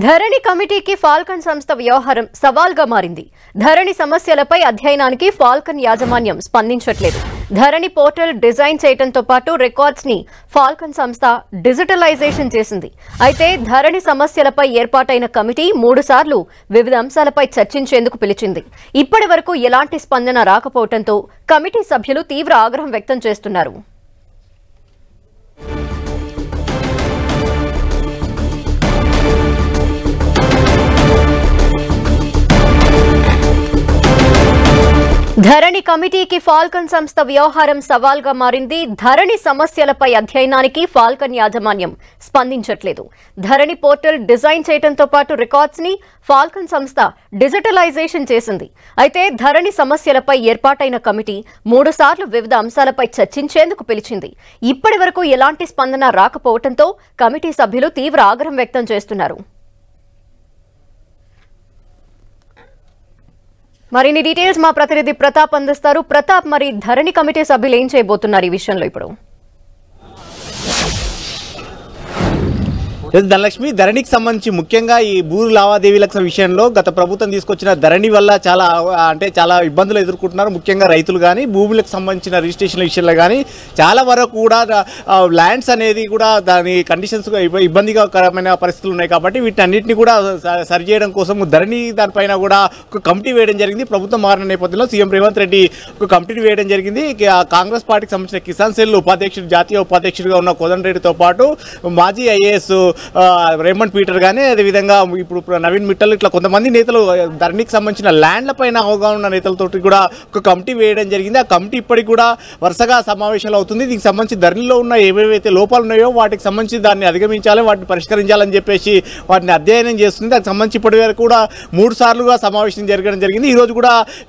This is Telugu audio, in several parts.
ధరణి కమిటీకి ఫాల్కన్ సంస్థ వ్యవహారం సవాల్గా మారింది. ధరణి సమస్యలపై అధ్యయనానికి ఫాల్కన్ యాజమాన్యం స్పందించట్లేదు. ధరణి పోర్టల్ డిజైన్ చేయడంతో పాటు రికార్డ్స్ ని ఫాల్కన్ సంస్థ డిజిటలైజేషన్ చేసింది. అయితే ధరణి సమస్యలపై ఏర్పాటైన కమిటీ 3 సార్లు వివిధ అంశాలపై చర్చించేందుకు పిలిచింది. ఇప్పటి వరకు ఎలాంటి స్పందన రాకపోవడంతో కమిటీ సభ్యులు తీవ్ర ఆగ్రహం వ్యక్తం చేస్తున్నారు. ధరణి కమిటీకి ఫాల్కన్ సంస్థ వ్యవహారం సవాల్గా మారింది. ధరణి సమస్యలపై అధ్యయనానికి ఫాల్కన్ యాజమాన్యం స్పందించట్లేదు. ధరణి పోర్టల్ డిజైన్ చేయడంతో పాటు రికార్డ్స్ ని ఫాల్కన్ సంస్థ డిజిటలైజేషన్ చేసింది. అయితే ధరణి సమస్యలపై ఏర్పాటైన కమిటీ 3 సార్లు వివిధ అంశాలపై చర్చించేందుకు పిలిచింది. ఇప్పటి వరకు ఎలాంటి స్పందన రాకపోవడంతో కమిటీ సభ్యులు తీవ్ర ఆగ్రహం వ్యక్తం చేస్తున్నారు. మరిన్ని డీటెయిల్స్ మా ప్రతినిధి ప్రతాప్ అందిస్తారు. ప్రతాప్, మరి ధరణి కమిటీ సభ్యులు ఏం చేయబోతున్నారు ఈ విషయంలో ఇప్పుడు? ధనలక్ష్మి, ధరణికి సంబంధించి ముఖ్యంగా ఈ భూ లావాదేవీల విషయంలో గత ప్రభుత్వం తీసుకొచ్చిన ధరణి వల్ల చాలా ఇబ్బందులు ఎదుర్కొంటున్నారు. ముఖ్యంగా రైతులు కానీ భూములకు సంబంధించిన రిజిస్ట్రేషన్ల విషయంలో కానీ చాలా వరకు కూడా ల్యాండ్స్ అనేది కూడా దాని కండిషన్స్ ఇబ్బందికరమైన పరిస్థితులు ఉన్నాయి. కాబట్టి వీటిని అన్నింటినీ కూడా సరిచేయడం కోసం ధరణి దానిపైన కూడా ఒక కమిటీ వేయడం జరిగింది. ప్రభుత్వం మారిన నేపథ్యంలో సీఎం రేవంత్ రెడ్డి ఒక కమిటీని వేయడం జరిగింది. కాంగ్రెస్ పార్టీకి సంబంధించిన కిసాన్ సెల్ ఉపాధ్యక్షుడు, జాతీయ ఉపాధ్యక్షుడిగా ఉన్న కోదండరెడ్డితో పాటు మాజీ ఐఏఎస్ రేమండ్ పీటర్ కానీ, అదేవిధంగా ఇప్పుడు నవీన్ మిట్టల్, ఇట్లా కొంతమంది నేతలు ధరణికి సంబంధించిన ల్యాండ్ల పైన అవగాహన ఉన్న నేతలతో కూడా ఒక కమిటీ వేయడం జరిగింది. ఆ కమిటీ ఇప్పటికి కూడా వరుసగా సమావేశాలు అవుతుంది. దీనికి సంబంధించి ధరణిలో ఉన్న ఏవేవైతే లోపాలు ఉన్నాయో వాటికి సంబంధించి దాన్ని అధిగమించాలి, వాటిని పరిష్కరించాలని చెప్పేసి వాటిని అధ్యయనం చేస్తుంది. దానికి సంబంధించి ఇప్పటి వరకు కూడా 3 సార్లుగా సమావేశం జరగడం జరిగింది.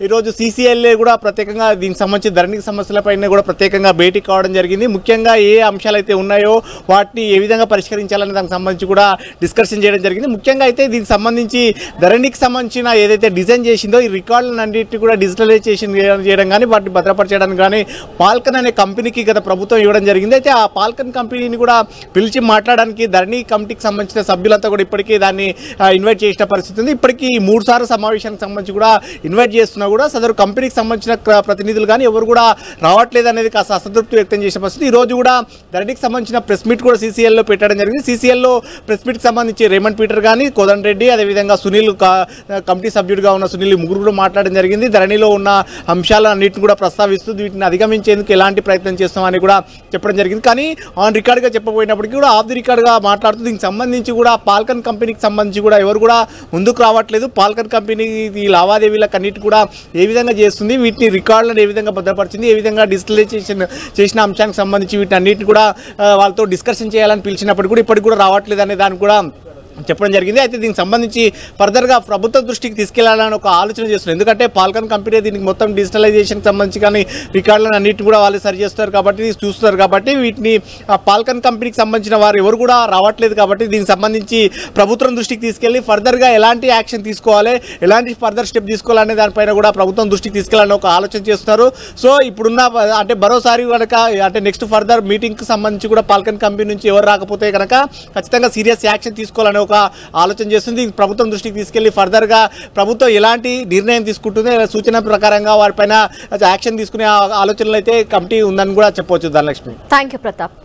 ఈరోజు CCLA కూడా ప్రత్యేకంగా దీనికి సంబంధించి ధరణి సమస్యలపైన కూడా ప్రత్యేకంగా భేటీ కావడం జరిగింది. ముఖ్యంగా ఏ అంశాలు అయితే ఉన్నాయో వాటిని ఏ విధంగా పరిష్కరించాలని దానికి సంబంధించి కూడా డిస్కషన్ చేయడం జరిగింది. ముఖ్యంగా అయితే దీనికి సంబంధించి ధరణికి సంబంధించిన ఏదైతే డిజైన్ చేసిందో ఈ రికార్డులను అన్నింటినీ కూడా డిజిటలైజేషన్ చేయడం కానీ వాటిని భద్రపరచడానికి కానీ ఫాల్కన్ అనే కంపెనీకి గత ప్రభుత్వం ఇవ్వడం జరిగింది. అయితే ఆ ఫాల్కన్ కంపెనీని కూడా పిలిచి మాట్లాడడానికి ధరణి కమిటీకి సంబంధించిన సభ్యులంతా కూడా ఇప్పటికీ దాన్ని ఇన్వైట్ చేసిన పరిస్థితి ఉంది. ఇప్పటికీ 3 సార్లు సమావేశానికి సంబంధించి కూడా ఇన్వైట్ చేస్తున్నా కూడా సదరు కంపెనీకి సంబంధించిన ప్రతినిధులు కానీ ఎవరు కూడా రావట్లేదు అనేది కాస్త అసంతృప్తి వ్యక్తం చేసిన పరిస్థితి. ఈరోజు కూడా ధరణికి సంబంధించిన ప్రెస్ మీట్ కూడా CCLలో పెట్టడం జరిగింది. CCLలో ప్రెస్ మీట్కి సంబంధించి రేమండ్ పీటర్ కానీ, కోదండరెడ్డి, అదేవిధంగా సునీల్, కమిటీ సభ్యుడిగా ఉన్న సునీల్, ముగ్గురు కూడా మాట్లాడడం జరిగింది. ధరణిలో ఉన్న అంశాలన్నింటిని కూడా ప్రస్తావిస్తూ వీటిని అధిగమించేందుకు ఎలాంటి ప్రయత్నం చేస్తామని కూడా చెప్పడం జరిగింది. కానీ ఆన్ రికార్డ్గా చెప్పబోయినప్పటికీ కూడా ఆఫ్ ది రికార్డ్గా మాట్లాడుతూ దీనికి సంబంధించి కూడా ఫాల్కన్ కంపెనీకి సంబంధించి కూడా ఎవరు కూడా ముందుకు రావట్లేదు. ఫాల్కన్ కంపెనీ ఈ లావాదేవీలకు అన్నిటి కూడా ఏ విధంగా చేస్తుంది, వీటిని రికార్డులను ఏ విధంగా భద్రపరిచింది, ఏ విధంగా డిజిటలైజేషన్ చేసిన అంశానికి సంబంధించి వీటిని అన్నింటిని కూడా వాళ్ళతో డిస్కషన్ చేయాలని పిలిచినప్పటికీ కూడా ఇప్పటికి కూడా రావట్లేదు అనే దానికి కూడా చెప్పడం జరిగింది. అయితే దీనికి సంబంధించి ఫర్దర్గా ప్రభుత్వ దృష్టికి తీసుకెళ్లాలని ఒక ఆలోచన చేస్తున్నారు. ఎందుకంటే ఫాల్కన్ కంపెనీ దీనికి మొత్తం డిజిటలైజేషన్కి సంబంధించి కానీ రికార్డులను అన్నింటిని కూడా వాళ్ళు సరి చేస్తారు కాబట్టి చూస్తారు. కాబట్టి వీటిని ఫాల్కన్ కంపెనీకి సంబంధించిన వారు ఎవరు కూడా రావట్లేదు. కాబట్టి దీనికి సంబంధించి ప్రభుత్వం దృష్టికి తీసుకెళ్లి ఫర్దర్గా ఎలాంటి యాక్షన్ తీసుకోవాలి, ఎలాంటి ఫర్దర్ స్టెప్ తీసుకోవాలనే దానిపైన కూడా ప్రభుత్వం దృష్టికి తీసుకెళ్లాలని ఒక ఆలోచన చేస్తున్నారు. సో ఇప్పుడున్న అంటే మరోసారి కనుక అంటే నెక్స్ట్ ఫర్దర్ మీటింగ్కి సంబంధించి కూడా ఫాల్కన్ కంపెనీ నుంచి ఎవరు రాకపోతే కనుక ఖచ్చితంగా సీరియస్ యాక్షన్ తీసుకోవాలని ఒక ఆలోచన చేస్తుంది. ప్రభుత్వం దృష్టికి తీసుకెళ్లి ఫర్దర్గా ప్రభుత్వం ఎలాంటి నిర్ణయం తీసుకుంటుందో సూచన ప్రకారంగా వారిపైన యాక్షన్ తీసుకునే ఆలోచనలు అయితే కమిటీ ఉందని కూడా చెప్పవచ్చు. ధనలక్ష్మి. Thank you Pratap.